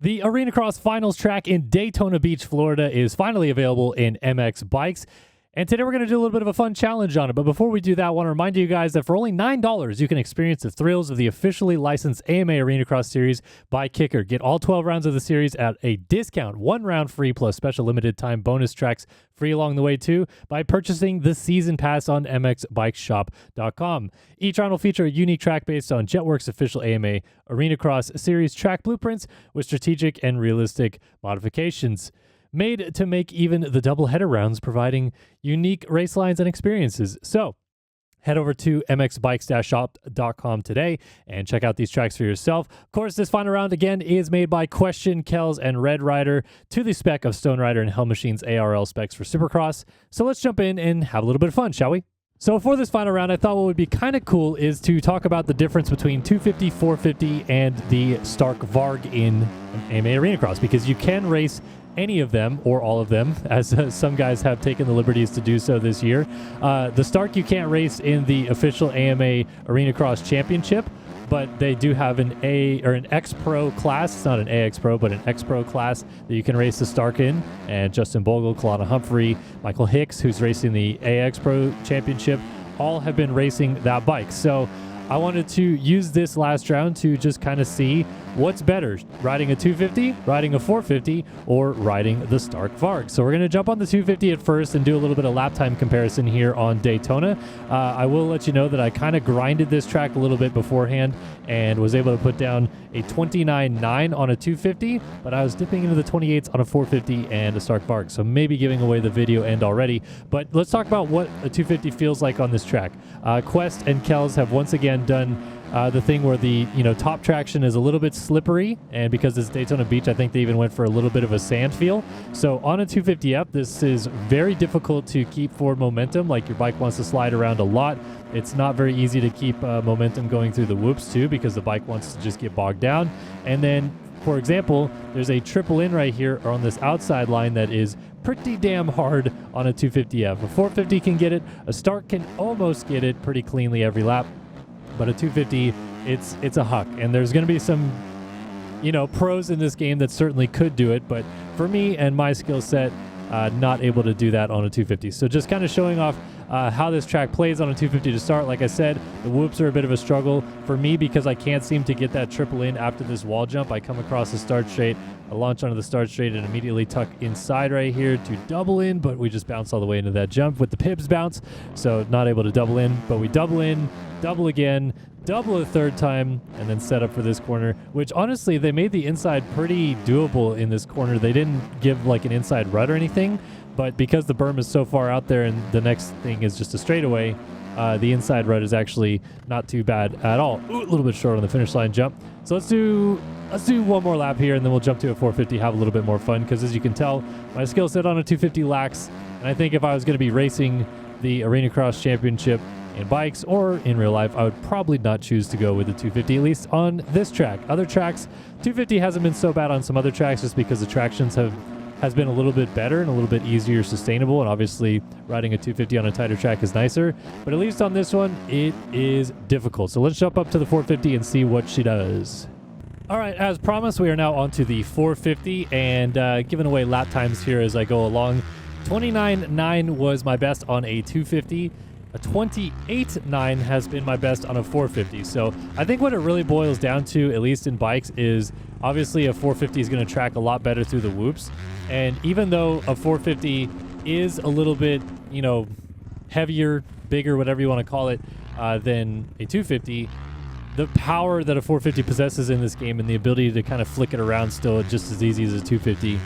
The Arenacross Finals track in Daytona Beach, Florida is finally available in MX bikes. And today we're going to do a little bit of a fun challenge on it. But before we do that, I want to remind you guys that for only $9, you can experience the thrills of the officially licensed AMA Arenacross series by Kicker. Get all 12 rounds of the series at a discount, 1 round free plus special limited time bonus tracks free along the way too by purchasing the season pass on mxbikeshop.com. Each round will feature a unique track based on Jetworks official AMA Arenacross series track blueprints with strategic and realistic modifications, made to make even the double header rounds, providing unique race lines and experiences. So head over to mxbikes-shop.com today and check out these tracks for yourself. Of course, this final round, again, is made by Question, Kells, and Red Rider to the spec of Stone Rider and Hell Machine's ARL specs for Supercross. So let's jump in and have a little bit of fun, shall we? So for this final round, I thought what would be kind of cool is to talk about the difference between 250, 450, and the Stark VARG in AMA Arenacross, because you can race any of them or all of them, as some guys have taken the liberties to do so this year. The Stark you can't race in the official AMA Arenacross Championship, but they do have an A or an X Pro class. It's not an AX Pro, but an X Pro class that you can race the Stark in. And Justin Bogle, Kalana Humphrey, Michael Hicks, who's racing the AX Pro Championship, all have been racing that bike. So I wanted to use this last round to just kind of see what's better, riding a 250, riding a 450, or riding the Stark VARG. So we're going to jump on the 250 at first and do a little bit of lap time comparison here on Daytona. I will let you know that I kind of grinded this track a little bit beforehand and was able to put down a 29.9 on a 250, but I was dipping into the 28s on a 450 and a Stark VARG, so maybe giving away the video end already. But let's talk about what a 250 feels like on this track. Quest and Kells have once again done the thing where the top traction is a little bit slippery, and because it's Daytona Beach, I think they even went for a little bit of a sand feel. So on a 250F, this is very difficult to keep forward momentum. Like, your bike wants to slide around a lot. It's not very easy to keep momentum going through the whoops too, because the bike wants to just get bogged down. And then, for example, there's a triple in right here on this outside line that is pretty damn hard on a 250F. A 450 can get it. A Stark can almost get it pretty cleanly every lap. But a 250, it's a huck. And there's going to be some, pros in this game that certainly could do it. But for me and my skill set, not able to do that on a 250. So just kind of showing off how this track plays on a 250 to start. Like I said, the whoops are a bit of a struggle for me because I can't seem to get that triple in after this wall jump. I come across the start straight, I launch onto the start straight and immediately tuck inside right here to double in, but we just bounce all the way into that jump with the Pibbs bounce. So not able to double in, but we double in, double again, double a third time, and then set up for this corner, which honestly, they made the inside pretty doable in this corner. They didn't give like an inside rut or anything, but because the berm is so far out there and the next thing is just a straightaway, the inside rut is actually not too bad at all. Ooh, a little bit short on the finish line jump. So let's do one more lap here, and then we'll jump to a 450, have a little bit more fun, because as you can tell, my skill set on a 250 lacks, and I think if I was going to be racing the Arenacross Championship in bikes or in real life, I would probably not choose to go with the 250, at least on this track. Other tracks, 250 hasn't been so bad on some other tracks just because the tractions has been a little bit better and a little bit easier sustainable, and obviously riding a 250 on a tighter track is nicer, but at least on this one, it is difficult. So let's jump up to the 450 and see what she does. All right, as promised, we are now onto the 450 and giving away lap times here as I go along. 29.9 was my best on a 250. A 28.9 has been my best on a 450. So I think what it really boils down to, at least in bikes, is obviously a 450 is going to track a lot better through the whoops. And even though a 450 is a little bit, heavier, bigger, whatever you want to call it, than a 250, the power that a 450 possesses in this game and the ability to kind of flick it around still just as easy as a 250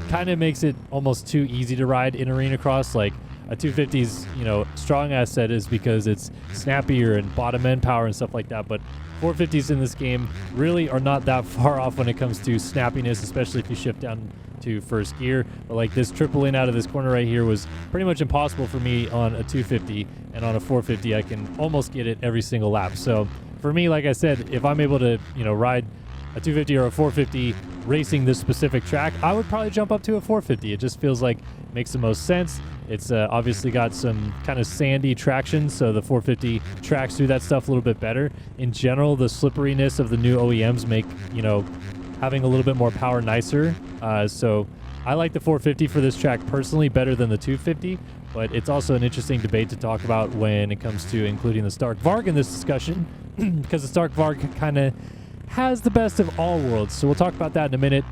kind of makes it almost too easy to ride in Arenacross. Like, a 250's, strong asset is because it's snappier and bottom end power and stuff like that. But 450s in this game really are not that far off when it comes to snappiness, especially if you shift down to first gear. But like this triple in out of this corner right here was pretty much impossible for me on a 250, and on a 450 I can almost get it every single lap. So for me, like I said, if I'm able to, ride a 250 or a 450 racing this specific track, I would probably jump up to a 450. It just feels like makes the most sense. It's obviously got some kind of sandy traction, so the 450 tracks through that stuff a little bit better. In general, the slipperiness of the new OEMs make, having a little bit more power nicer. So I like the 450 for this track personally better than the 250, but it's also an interesting debate to talk about when it comes to including the Stark VARG in this discussion, because the Stark VARG kind of has the best of all worlds. So we'll talk about that in a minute.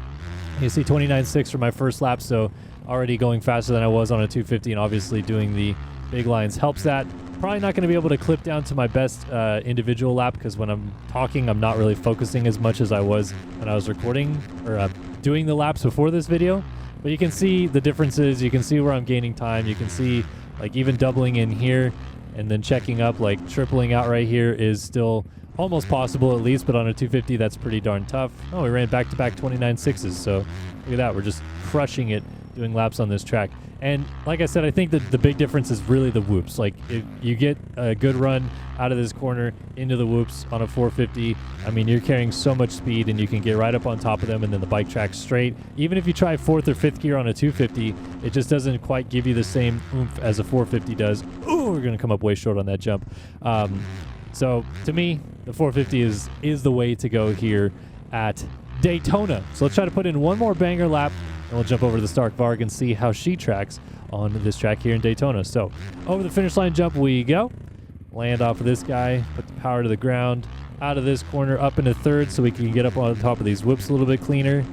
You see 29.6 for my first lap, so already going faster than I was on a 250, and obviously doing the big lines helps that. Probably not going to be able to clip down to my best individual lap, because when I'm talking, I'm not really focusing as much as I was when I was recording or doing the laps before this video. But you can see the differences. You can see where I'm gaining time. You can see like even doubling in here and then checking up, like tripling out right here is still almost possible at least, but on a 250 that's pretty darn tough. Oh, we ran back-to-back 29.6s, so look at that. We're just crushing it doing laps on this track. And like I said, I think that the big difference is really the whoops. Like if you get a good run out of this corner into the whoops on a 450, I mean, you're carrying so much speed and you can get right up on top of them, and then the bike tracks straight. Even if you try fourth or fifth gear on a 250, it just doesn't quite give you the same oomph as a 450 does. Ooh, we're going to come up way short on that jump. So to me, the 450 is the way to go here at Daytona. So let's try to put in one more banger lap, and we'll jump over to the Stark VARG and see how she tracks on this track here in Daytona. So over the finish line jump we go. Land off of this guy, put the power to the ground, out of this corner, up into third so we can get up on top of these whoops a little bit cleaner.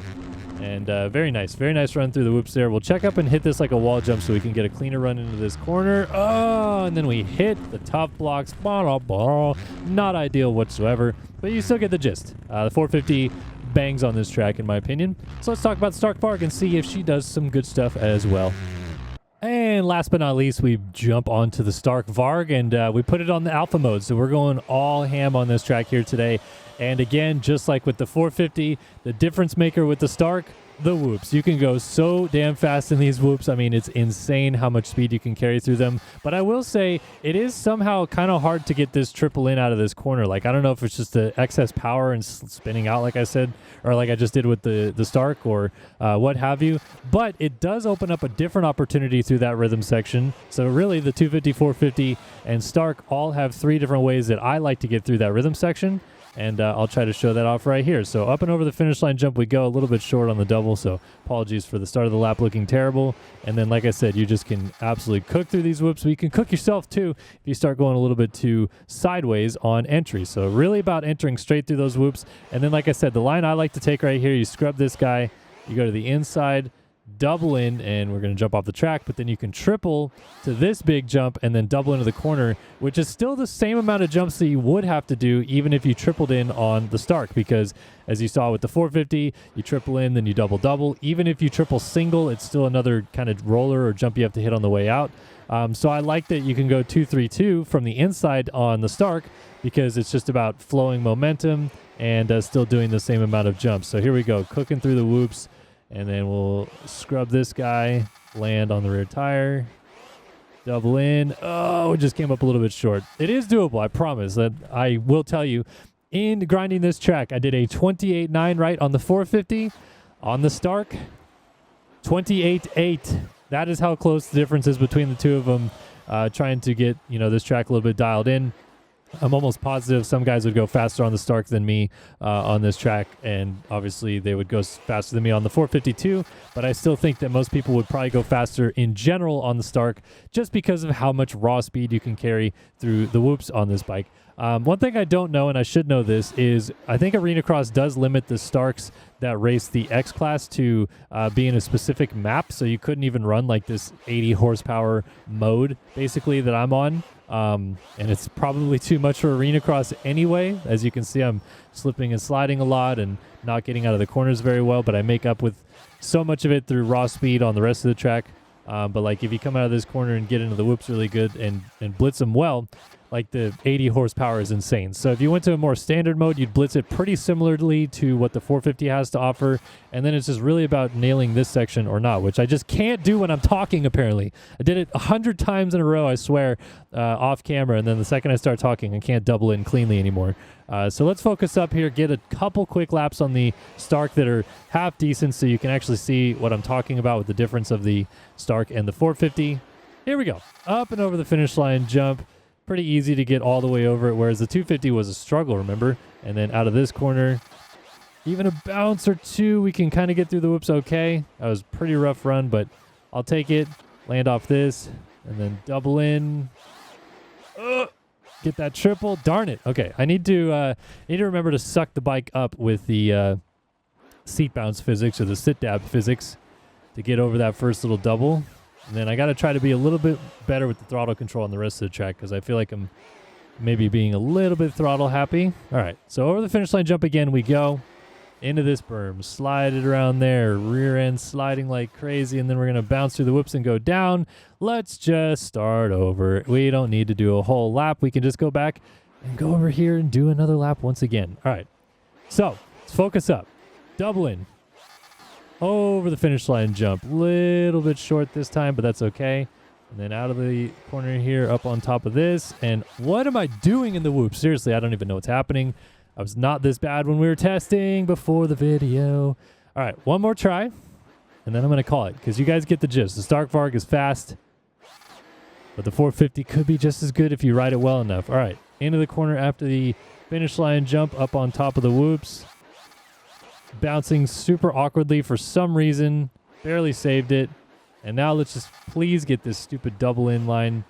And very nice run through the whoops there. We'll check up and hit this like a wall jump so we can get a cleaner run into this corner. Oh, and then we hit the tough blocks. Not ideal whatsoever, but you still get the gist. The 450 bangs on this track in my opinion. So let's talk about Stark VARG and see if she does some good stuff as well. And last but not least, we jump onto the Stark VARG, and we put it on the alpha mode. So we're going all ham on this track here today. And again, just like with the 450, the difference maker with the Stark, the whoops. You can go so damn fast in these whoops. I mean, it's insane how much speed you can carry through them. But I will say, it is somehow kind of hard to get this triple in out of this corner. Like, I don't know if it's just the excess power and spinning out, like I said, or like I just did with the Stark, or what have you. But it does open up a different opportunity through that rhythm section. So really, the 250, 450, and Stark all have three different ways that I like to get through that rhythm section. And I'll try to show that off right here. So up and over the finish line jump we go, a little bit short on the double, so apologies for the start of the lap looking terrible. And then, like I said, you just can absolutely cook through these whoops. But you can cook yourself too if you start going a little bit too sideways on entry. So really about entering straight through those whoops. And then, like I said, the line I like to take right here, you scrub this guy, you go to the inside, double in, and we're going to jump off the track, but then you can triple to this big jump and then double into the corner, which is still the same amount of jumps that you would have to do even if you tripled in on the Stark, because as you saw with the 450, you triple in, then you double. Even if you triple single, it's still another kind of roller or jump you have to hit on the way out. So I like that you can go 2-3-2 from the inside on the Stark, because it's just about flowing momentum and still doing the same amount of jumps. So here we go, cooking through the whoops. And then we'll scrub this guy, land on the rear tire, double in. Oh, it just came up a little bit short. It is doable, I promise. That I will tell you, in grinding this track, I did a 28.9 right on the 450. On the Stark, 28.8. That is how close the difference is between the two of them. Trying to get this track a little bit dialed in. I'm almost positive some guys would go faster on the Stark than me on this track, and obviously they would go faster than me on the 452, but I still think that most people would probably go faster in general on the Stark just because of how much raw speed you can carry through the whoops on this bike. One thing I don't know, and I should know this, is I think Arenacross does limit the Starks that race the X class to be in a specific map, so you couldn't even run like this 80 horsepower mode basically that I'm on. And it's probably too much for Arenacross anyway. As you can see, I'm slipping and sliding a lot and not getting out of the corners very well, but I make up with so much of it through raw speed on the rest of the track. But like if you come out of this corner and get into the whoops really good and blitz them well, like the 80 horsepower is insane. So if you went to a more standard mode, you'd blitz it pretty similarly to what the 450 has to offer. And then it's just really about nailing this section or not, which I just can't do when I'm talking, apparently. I did it 100 times in a row, I swear, off camera. And then the second I start talking, I can't double in cleanly anymore. So let's focus up here, get a couple quick laps on the Stark that are half decent so you can actually see what I'm talking about with the difference of the Stark and the 450. Here we go. Up and over the finish line jump. Pretty easy to get all the way over it, whereas the 250 was a struggle, remember? And then out of this corner, even a bounce or two, we can kind of get through the whoops okay. That was a pretty rough run, but I'll take it. Land off this, and then double in. Get that triple. Darn it. Okay, I need to remember to suck the bike up with the seat bounce physics or the sit dab physics to get over that first little double. And then I got to try to be a little bit better with the throttle control on the rest of the track because I feel like I'm maybe being a little bit throttle happy. All right, so over the finish line jump again we go. Into this berm, slide it around there, rear end sliding like crazy, and then we're going to bounce through the whoops and go down. Let's just start over. We don't need to do a whole lap. We can just go back and go over here and do another lap once again. All right, so let's focus up. Double in. Over the finish line jump. Little bit short this time, but that's okay. And then out of the corner here, up on top of this. And what am I doing in the whoop? Seriously, I don't even know what's happening. I was not this bad when we were testing before the video. All right, one more try, and then I'm going to call it because you guys get the gist. The Stark VARG is fast, but the 450 could be just as good if you ride it well enough. All right, into the corner after the finish line jump, up on top of the whoops. Bouncing super awkwardly for some reason. Barely saved it. And now let's just please get this stupid double in line.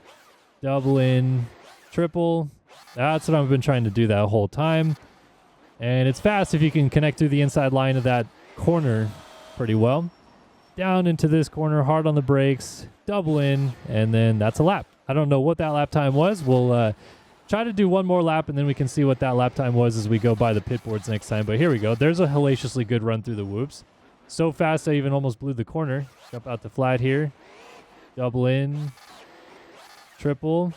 Double in, triple. That's what I've been trying to do that whole time. And it's fast if you can connect through the inside line of that corner pretty well. Down into this corner, hard on the brakes, double in, and then that's a lap. I don't know what that lap time was. We'll try to do one more lap, and then we can see what that lap time was as we go by the pit boards next time. But here we go. There's a hellaciously good run through the whoops. So fast I even almost blew the corner. Jump out the flat here. Double in. Triple.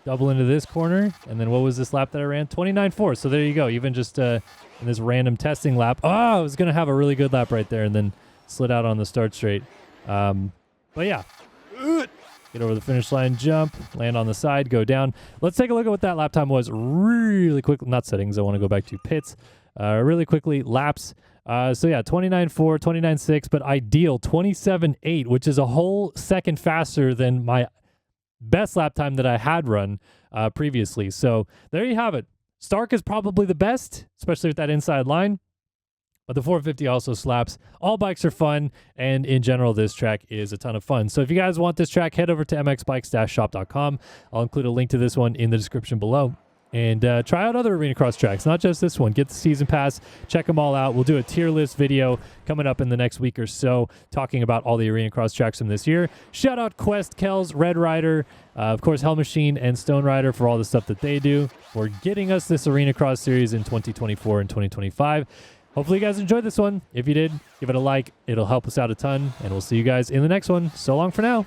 Double into this corner, and then what was this lap that I ran? 29.4. So there you go. Even just in this random testing lap. Oh, I was going to have a really good lap right there and then slid out on the start straight. But yeah. Get over the finish line, jump, land on the side, go down. Let's take a look at what that lap time was really quickly. Not settings. I want to go back to pits. Really quickly, laps. So yeah, 29.4, 29.6, but ideal 27.8, which is a whole second faster than my best lap time that I had run previously. So there you have it. Stark is probably the best, especially with that inside line. But the 450 also slaps. All bikes are fun, and in general, this track is a ton of fun. So if you guys want this track, head over to mxbikes-shop.com. I'll include a link to this one in the description below. And try out other Arenacross tracks, not just this one. Get the season pass, check them all out. We'll do a tier list video coming up in the next week or so, talking about all the Arenacross tracks from this year. Shout out Quest, Kells, Red Rider, of course Hell Machine and Stone Rider for all the stuff that they do for getting us this Arenacross series in 2024 and 2025. Hopefully you guys enjoyed this one. If you did, give it a like. It'll help us out a ton, and we'll see you guys in the next one. So long for now.